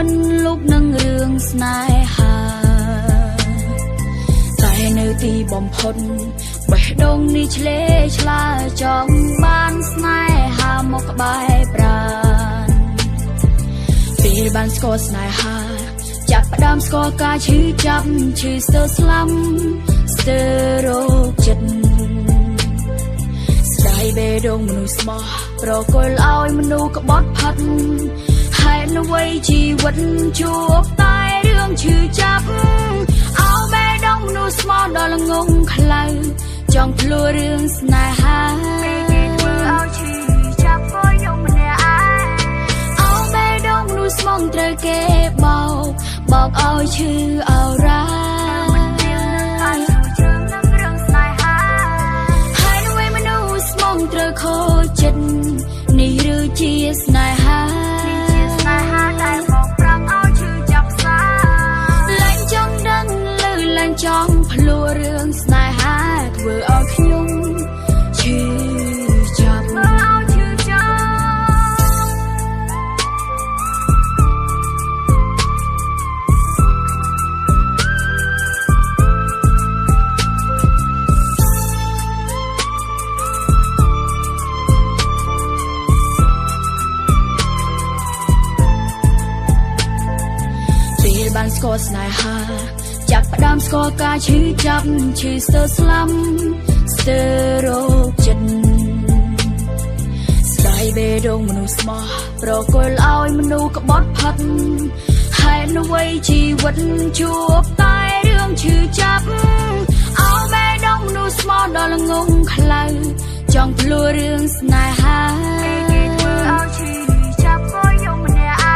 មិនលុបនឹងរឿងស្នេហាតែនៅទីបំផុតបេះដូងនេះឆ្លេឆ្លាចង់បានស្នេហាមកក្បែរប្រាណពេលបានស្គាល់ស្នេហាចាប់ផ្ដើមស្គាល់ការឈឺចាប់ឈឺស្ទើរស្លាំស្ទើររោគចិត្តស្ដាយបេះដូងមនុស្សស្មោះប្រគល់ឲ្យមនុស្សក្បត់ផាត់ហេតុអ្វីជីវិតជួបតែរឿងឈឺចាប់ឲ្យបេះដូងមនុស្សស្មោះដល់ល្ងងខ្លៅចង់ភ្លួរឿងស្នេហាគេធ្វើឲ្យឈឺចាប់ក៏យកម្នាក់ឯងឲ្យបេះដូងមនុស្សស្មោះត្រូវគេបោកឲ្យឈឺអរ៉ាមិនមានឲ្យជឿនឹងរឿងស្នេហាហើយនៅឯមនុស្សស្មោះត្រូវខូចចិត្តនេះឬជាស្នេហាដែលមកប្រាំងឲ្យឈឺចាប់សាលែងចង់ដឹងឮលែងចង់ភ្លួរឿងស្នេហាធ្វើឲ្យខ្ញុំឈឺចាប់ឲ្យឈឺចាប់បានស្គាល់ស្នេហាចាប់ផ្ដើមស្គាល់ការឈឺចាប់ឈឺស្ទើរស្លាំស្ទើររោគចិត្តស្ដាយបេះដូងមនុស្សស្មោះប្រគល់ឲ្យមនុស្សក្បត់ផាត់ហេតុអ្វីជីវិតជួបតែរឿងឈឺចាប់ឲ្យបេះដូងមនុស្សស្មោះដល់ល្ងងខ្លៅចង់ភ្លួរឿងស្នេហាគេធ្វើឲ្យឈឺចាប់ក៏យកម្នាក់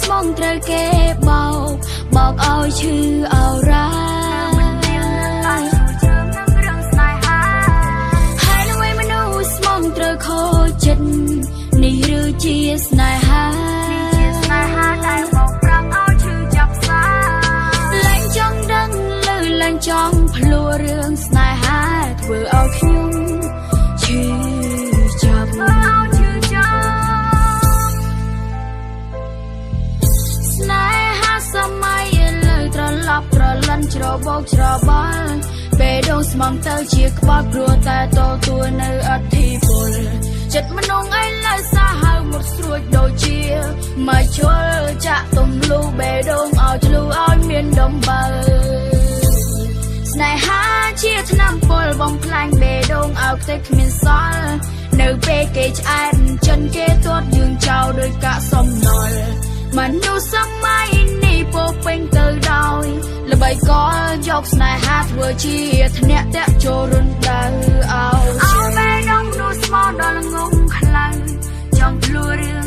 ស្មងត្រូវគេបោកឲ្យឈឺអរ៉ាមិនមានឲ្យជឿនឹងរឿងស្នេហាហើយនៅឯមនុស្សស្មងត្រូវខូចចិត្តនេះឬជាស្នេហាដែលមកប្រាំងឲ្យឈឺចាប់សាលែងចង់ដឹងឮលែងចង់ភ្លួរឿងស្នេហាធ្វើឲ្យខ្ញុំឈឺចាប់សម័យឥឡូវត្រឡប់ត្រឡិនច្របូកច្របល់បេះដូងស្មំទៅជាក្បត់ព្រោះតែទទួលនៅអធិពលចិត្តមនុស្សឥឡូវសាហាវមុតស្រួចដូចជាមកជល់ចាក់ទំលូបេះដូងឲ្យឆ្លូឲ្យមានដំបើស្នេហាជាថ្នាំពុលបំផ្លាញបេះដូងឲ្យខ្ទេចគ្មានសល់នៅពេលគេឆ្អែតចិនគេទាត់យើងចោលដោយកាក់សំណល់មនុស្សសម័យនេះពោពេញទៅដោយល្បីកលយកស្នេហាធ្វើជាធ្នាក់តាក់ចូលរុនដៅឲ្យបេះដូងមនុស្សស្មោះដល់ងងខ្លាំងចង់ភ្លួរឿង